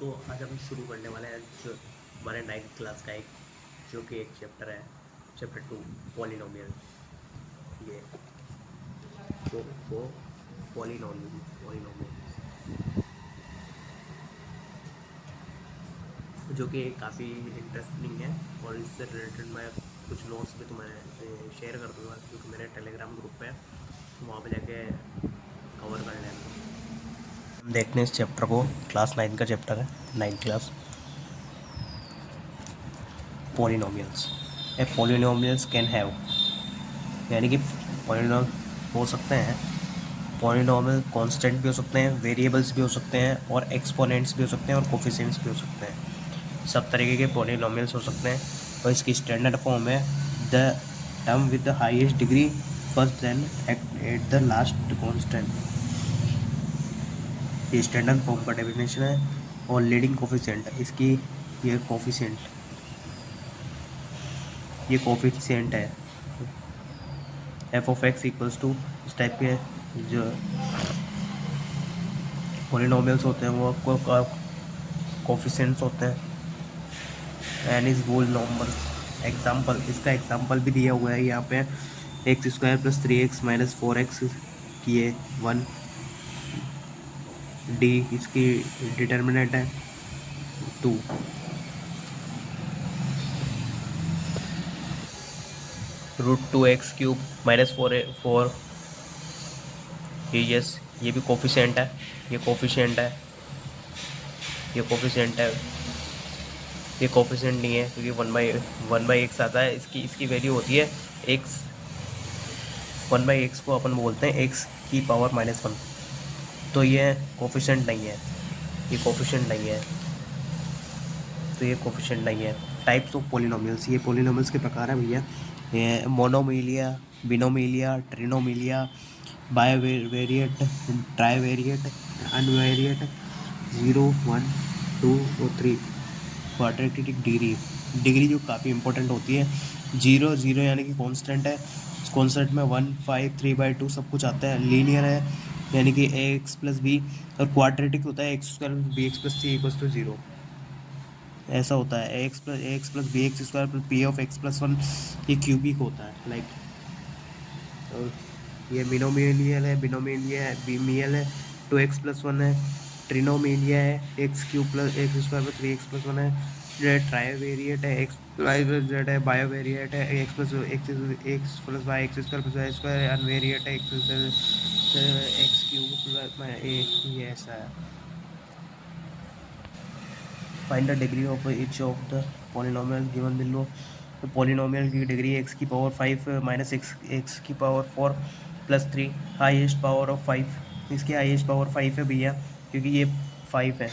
दोस्तों, आज हम शुरू करने वाले हैं जो हमारे 9th क्लास का एक जो कि एक चैप्टर है, चैप्टर 2 पॉलिनोमियल। ये वो पॉलिनोमियल जो कि काफ़ी इंटरेस्टिंग है। और इससे रिलेटेड मैं कुछ नोट्स भी तुम्हें शेयर कर दूँगा, क्योंकि मेरे टेलीग्राम ग्रुप पे है, वहाँ पे जाके कवर कर लेना। हम देखते हैं इस चैप्टर को। क्लास 9 का चैप्टर है, 9th class. Polynomials A polynomials can have, यानी कि पॉलिनोम हो सकते हैं। पॉलिनोमियल कांस्टेंट भी हो सकते हैं, वेरिएबल्स भी हो सकते हैं, और एक्सपोनेंट्स भी हो सकते हैं, और कोफिशिएंट्स भी हो सकते हैं। सब तरीके के पॉलिनोमियल्स हो सकते हैं। और इसकी स्टैंडर्ड फॉर्म है the term with the highest degree first then at the last constant. ये स्टैंडर्ड फॉर्म का डेफिनेशन है। और लीडिंग कोफिशिएंट इसकी, ये कोफिशिएंट है F of X equals to. इस टाइप के जो पॉलिनोमियल्स होते हैं वो आपको कोफिशिएंट्स होते हैं। N is whole numbers. Example, इसका एग्जाम्पल भी दिया हुआ है यहाँ पे। X square plus 3x minus 4x किए 1 डी, इसकी डिटर्मिनेंट है 2। √2x³ माइनस 4 ये भी कोफिशिएंट है। ये कोफिशिएंट है। ये कोफिशिएंट है। ये कोफिशिएंट नहीं है, क्योंकि 1/x आता है। इसकी वैल्यू होती है x। 1/x को अपन बोलते हैं x की पावर -1। तो ये कोफिशिएंट नहीं है। ये कोफिशिएंट नहीं है। तो ये कोफिशिएंट नहीं है। टाइप्स ऑफ पॉलिनोमियल्स, ये पॉलिनोमियल्स के प्रकार हैं भैया। ये मोनोमिलिया, बिनोमिलिया, ट्रिनोमिलिया, बायोवेरिएट, ट्राइवेरिएट, अनवेरिएट, 0, 1, 2 और 3। क्वाड्रेटिक डिग्री जो काफ़ी इंपॉर्टेंट होती है। 0 0 यानी कि कांस्टेंट है। कांस्टेंट में 1, 5, 3/2 सब कुछ आता है। लीनियर है, यानी कि ax + b। और क्वाड्रेटिक होता है x² + bx + c = 0। ऐसा होता है ax + bx² + p of x + 1। ये क्यूबिक होता है लाइक। और ये बिनोमियल है, बिमियल है, 2x + 1 है। ट्रिनोमिलिया है, x³ + x² + 3x + 1 है। ये ट्राइवेरिएट है, x y z है। बायोवेरिएट है, x + y x² + y²। अनवेरिएट है, x³ + ये ऐसा है। Find the degree of each of the polynomial given below. तो पॉलिनोमियल की degree x⁵ minus x⁴ + 3, highest power of 5। इसकी हाईएस्ट पावर 5 है भैया, क्योंकि ये 5 है।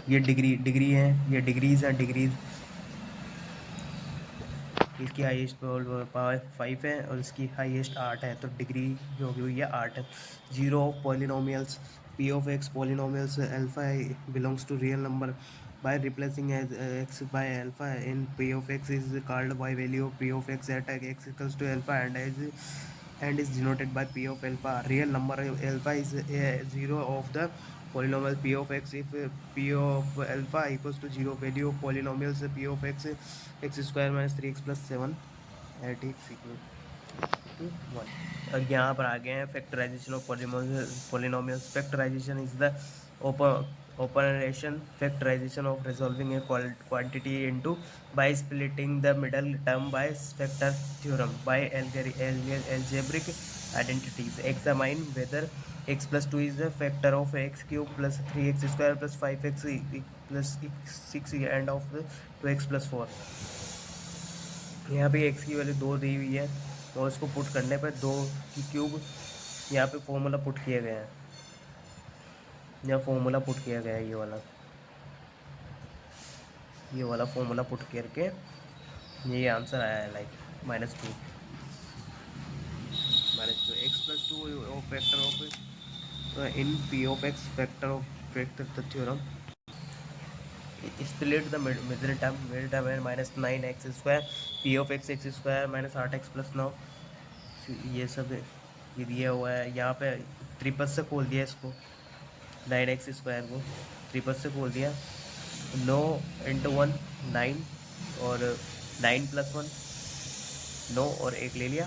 ये डिग्री है, ये डिग्रीज है, डिग्रीज। इसकी हाईएस्ट पावर 5 है और इसकी हाईएस्ट 8 है, तो डिग्री जो होगी भैया 8 है। 0 of polynomials p of x polynomials alpha belongs to real number by replacing as x by alpha in p of x is called by value of p of x at x equals to alpha and is denoted by p of alpha. Real number alpha is 0 of the polynomial p of x if p of alpha equals to 0. Value of polynomials p of x x² - 3x + 7 at x equal to 1. और यहाँ पर आ गए हैं factorization of polynomials. Factorization is the operation factorization of resolving a quantity into by splitting the middle term by factor theorem by algebraic identities. Examine whether x + 2 is a factor of x³ + 3x² + 5x + 6 and of 2x + 4। यहाँ पे x की value 2 दी हुई है, और इसको put करने पर 2 की क्यूब यहाँ पे फॉर्मूला पुट किया गया है। यहाँ फॉर्मूला पुट किया गया है, ये वाला फॉर्मूला पुट करके ये आंसर आया है like -2 x + 2 factor of in p of x factor the theorem. Split the middle term है -9x², p of x x² - 8x + 9। ये सब ये दिया हुआ है। यहाँ पे ट्रिपल से खोल दिया इसको, 9x² को ट्रिपल से खोल दिया, 9 × 1 9 और 9 + 1 9 और 1 ले लिया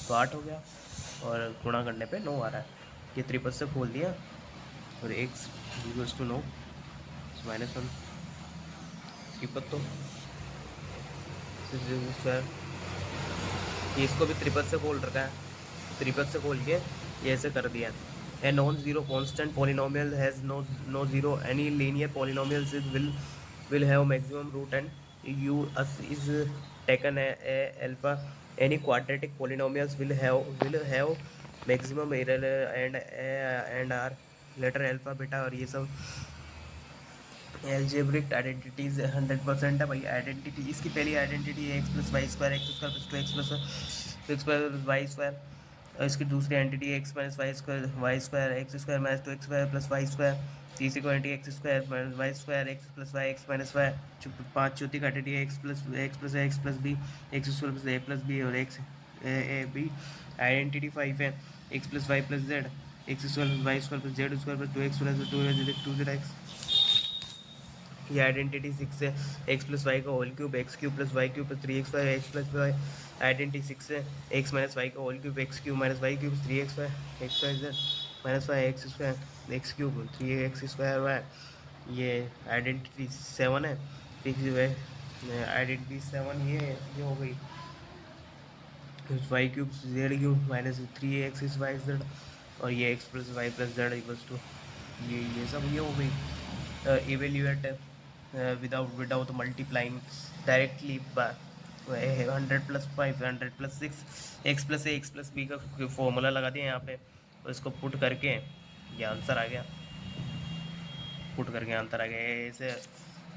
तो 8 हो गया, और गुणा करने पे 9 आ रहा है। ये ट्रिपल से खोल दिया और x = 9 -1 ट्रिपल तो स्क्वायर। ये इसको भी ट्रिपल से खोल रखा है, ट्रिपल से खोल के ये ऐसे कर दिया। A non zero constant polynomial has no zero, any linear polynomials will have maximum root and u is taken a alpha, any quadratic polynomials will have maximum error and are letter alpha beta। और ये सब algebraic identities 100% है भाई। Identity इसकी पहली identity है x+y² x² इसकी दूसरी आइडेंटिटी है x - y² x² - 2x² + y²। तीसरी को identity x² - y² x + y x - y। चौथी का आइडेंटिटी है x + a x + b x² + a + b और x a b। आइडेंटिटी 5 है x + y + z x² + y² + z² + 2x + 2z। ये identity 6 है x + y का whole cube x³ + y³ + 3xy x + y। Identity 6 है x - y का whole cube x³ - y³ 3xy xyz - y x² x³ 3x²y। ये identity 7 है identity 7 ये हो गई y³ z³ - 3xyz। और ये x + y + z = ये सब ये हो गई। Evaluate without multiplying directly by 100 + 5 100 + 6 x + a x + b का फॉर्मूला लगा दिया यहाँ पे, और इसको पुट करके ये आंसर आ गया। पुट करके आंसर आ गया ऐसे।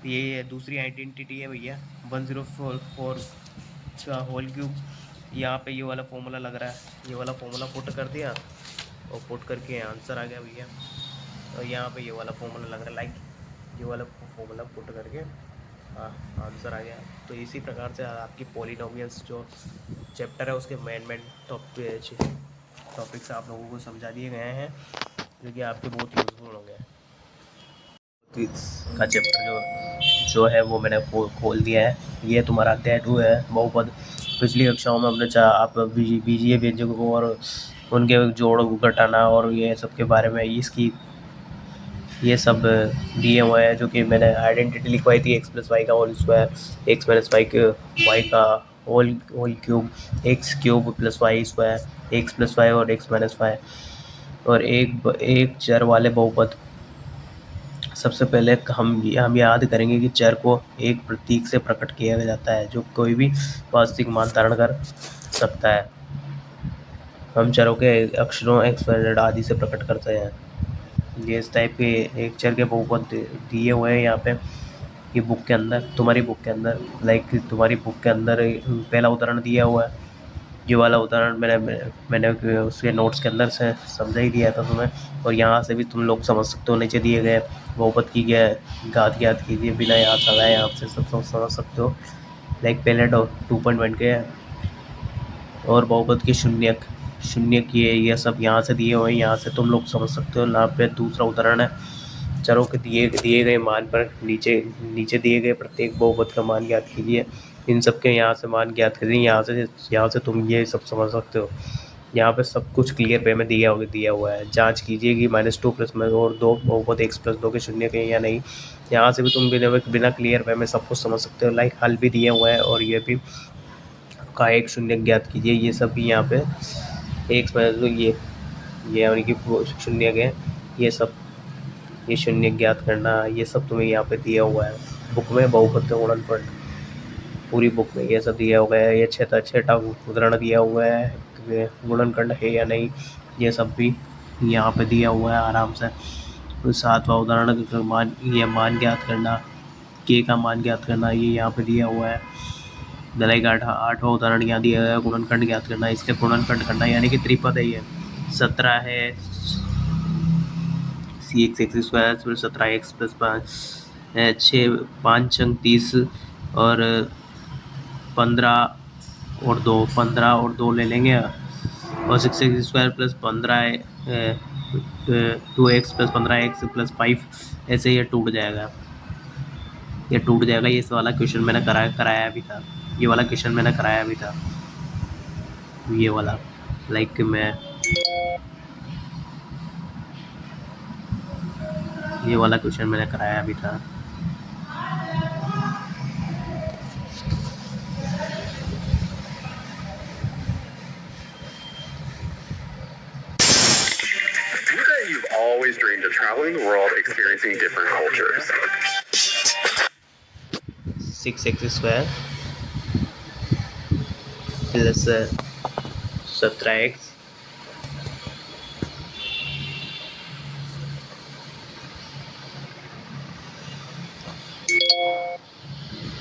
ये दूसरी आइडेंटिटी है भैया 1044 का होल क्यूब। यहाँ पे ये वाला फॉर्मूला लग रहा है, ये वाला फॉर्मूला पुट कर दिया और पुट करके आंसर आ गया भैया। और यहाँ पे ये वाला फॉर्मूला लग रहा है लाइक ये वाला फॉर्मूला पुट करके आंसर आ गया। तो इसी प्रकार से आपकी पॉलिनोमियल्स जो चैप्टर है उसके मेन टॉपिक्स आप लोगों को समझा दिए गए हैं, जो कि आपके बहुत यूजफुल होंगे। का चैप्टर जो है वो मैंने खोल दिया है। ये तुम्हारा अध्याय 2 है बहुपद। पिछली कक्षाओं में हमने आप बीजीय व्यंजकों और उनके जोड़ घटाना और ये सब के बारे में इसकी ये सब दिए हुए हैं, जो कि मैंने आइडेंटिटी लिखवाई थी x + y का होल स्क्वायर x - y का whole cube x³ + y² x + y और x - y। और एक चर वाले बहुपद। सबसे पहले हम याद करेंगे कि चर को एक प्रतीक से प्रकट किया जाता है जो कोई भी वास्तविक मान धारण कर सकता है। हम चरों के अक्षरों x, y, z आदि से प्रकट करते हैं। ये इस टाइप के एक चर के बहुपद दिए हुए हैं यहाँ पे ये बुक के अंदर, तुम्हारी बुक के अंदर। लाइक तुम्हारी बुक के अंदर पहला उदाहरण दिया हुआ है। ये वाला उदाहरण मैंने उसके नोट्स के अंदर से समझा ही दिया था तुम्हें, और यहाँ से भी तुम लोग समझ सकते हो। नीचे दिए गए बहुपद की घात ज्ञात कीजिए, बिना याद लगाए आप से सब समझ सकते हो। लाइक पहले 2.1 के और बहुपद के शून्य किए, ये सब यहाँ से दिए हुए हैं, यहाँ से तुम लोग समझ सकते हो। यहाँ पे दूसरा उदाहरण है चरों के दिए गए मान पर नीचे दिए गए प्रत्येक बहुपद का मान ज्ञात कीजिए। इन सब के यहाँ से मान ज्ञात करिए, यहाँ से तुम ये सब समझ सकते हो। यहाँ पे सब कुछ क्लियर वे में दिया हुआ है। जांच कीजिए कि -2 + और 2 बहुपद x + 2 के शून्य के या नहीं। यहाँ से भी तुम बिना क्लियर वे में सब कुछ समझ सकते हो। लाइक हल भी दिया हुआ है, और ये भी का एक शून्य ज्ञात कीजिए। ये सब भी यहाँ पे x ये यानी कि शून्य के ये शून्य ज्ञात करना, ये सब तुम्हें यहाँ पे दिया हुआ है बुक में। बहुपद का गुणनफल पूरी बुक में ये सब दिया हुआ है। ये छठा उदाहरण दिया हुआ है गुणनखंड है या नहीं, ये सब भी यहाँ पे दिया हुआ है आराम से। तो 7वां उदाहरण मान ज्ञात करना, k का मान ज्ञात करना, ये यहाँ पे दिया हुआ है। लाइक 8वां उदाहरण यहाँ दिया है गुणनखंड ज्ञात करना, इसके गुणनखंड करना यानी कि त्रिपद है। ये 17 है c(x) x² 17x + 5 6 5 अंक 30 और 15 और 2 ले लेंगे, और 6x² + 15 2x plus 15x plus 5, ऐसे ये टूट जाएगा, ये टूट जाएगा। ये इस वाला क्वेश्चन मैंने कराया भी था, ये वाला क्वेश्चन मैंने कराया भी था, ये वाला लाइक मैं ये वाला क्वेश्चन मैंने कराया भी था। You've always dreamed of traveling the world, experiencing different cultures. 6x square plus 17x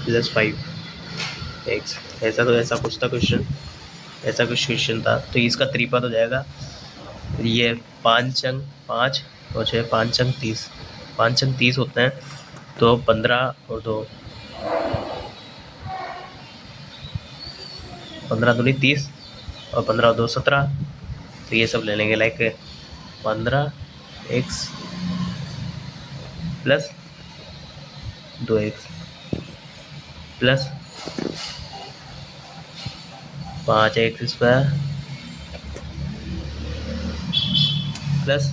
plus 5x, ऐसा कुछ था क्वेश्चन, ऐसा कुछ क्वेश्चन था। तो इसका त्रिपद हो जाएगा, ये 5 अंक 5 और 6 5 अंक 30, 5 अंक 30 होते हैं, तो 15 और 2 15 दूनी 30 और 15 और 2 17। तो ये सब ले लेंगे like 15x plus 2x plus 5x square plus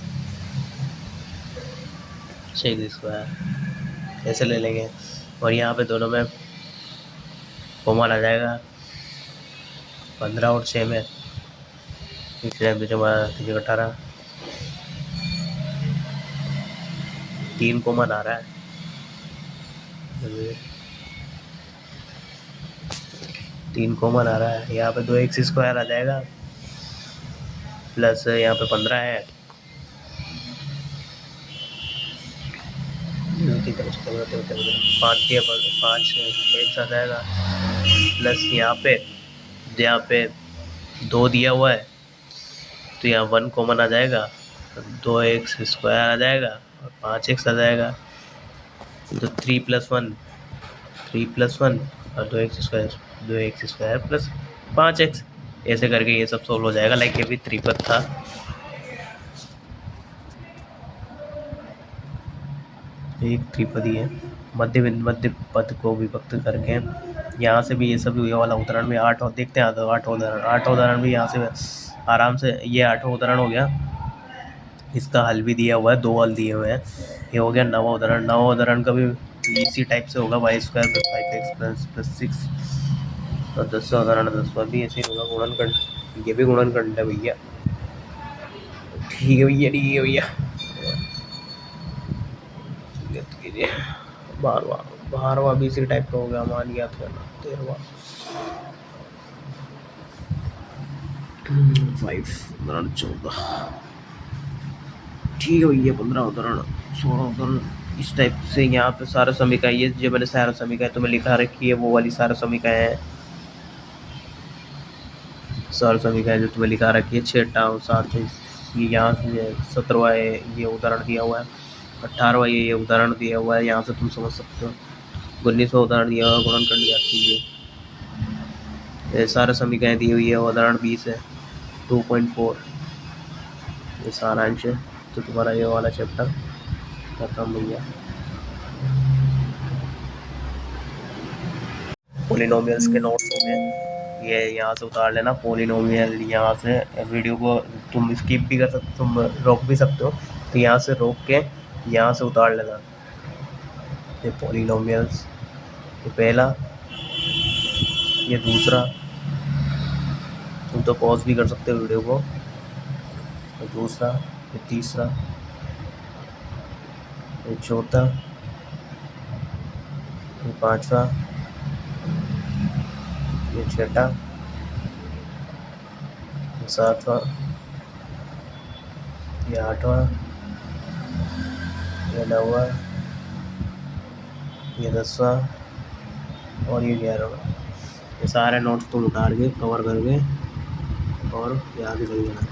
6x square, ऐसे ले लेंगे। और यहाँ पे दोनों में कॉमन आ जाएगा, 15 और 6 में 18, 3 कॉमन आ रहा है, 3 कॉमन आ रहा है। यहाँ पे 2x स्क्वायर आ जाएगा प्लस यहाँ पे 15 है, 5 x आ जाएगा प्लस यहाँ पे 2 दिया हुआ है, तो यहाँ 1 कॉमन आ जाएगा, 2x स्क्वायर आ जाएगा और 5x आ जाएगा। तो 3 + 1 और 2x स्क्वायर प्लस 5x, ऐसे करके ये सब सोल्व हो जाएगा। लाइक ये भी त्रिपद था, एक त्रिपदी है। मध्य पद को विभक्त करके यहाँ से भी ये सब ये वाला उदाहरण भी 8 देखते हैं। 8 उदाहरण भी यहाँ से आराम से, ये 8वां उदाहरण हो गया, इसका हल भी दिया हुआ है, 2 हल दिए हुए हैं। ये हो गया 9वां उदाहरण। 9वां उदाहरण का भी इसी टाइप से होगा, y² + 5x + 6। और 10वां उदाहरण 10वां भी ऐसे ही होगा, गुणनखंड। ये भी गुणनखंड है भैया, ठीक है भैया। 12वां भी इसी टाइप का होगा, मान याद करना। 13वां 5 उदाहरण 14, ठीक है भैया। 15 उदाहरण 16 उदाहरण इस टाइप से। यहाँ पे सारा समीकरण, ये जो मैंने सारा समीकरण तुम्हें लिखा रखी है, वो वाली सारा समीकरण है, सारा समीकरण जो तुम्हें लिखा रखी है 6टा और 7 ये यहाँ से 17वां है, ये उदाहरण दिया हुआ है। 18वां ये उदाहरण दिया हुआ है, यहाँ से तुम समझ सकते हो। 19वां उदाहरण दिया हुआ है, गुणनखंड याद कीजिए। सारा समीकरण दी हुई है, उदाहरण 20 है 2.4, ये सारांश है। तो तुम्हारा ये वाला चैप्टर खत्म भैया। पॉलिनोमियल्स के नोट्स हो गए, ये यहाँ से उतार लेना। पॉलिनोमियल यहाँ से वीडियो को तुम स्किप भी कर सकते, तुम रोक भी सकते हो, तो यहाँ से रोक के यहाँ से उतार लेना। ये पॉलिनोमियल्स, ये पहला, ये दूसरा, तुम तो पॉज भी कर सकते हो वीडियो को, ये दूसरा, ये तीसरा, ये चौथा, ये 5वां, ये 6ठा, ये 7वां, ये 8वां, ये 9वां, ये 10वां और ये 11वां। ये सारे नोट्स तुम उतार के कवर करके और याद कर लेना।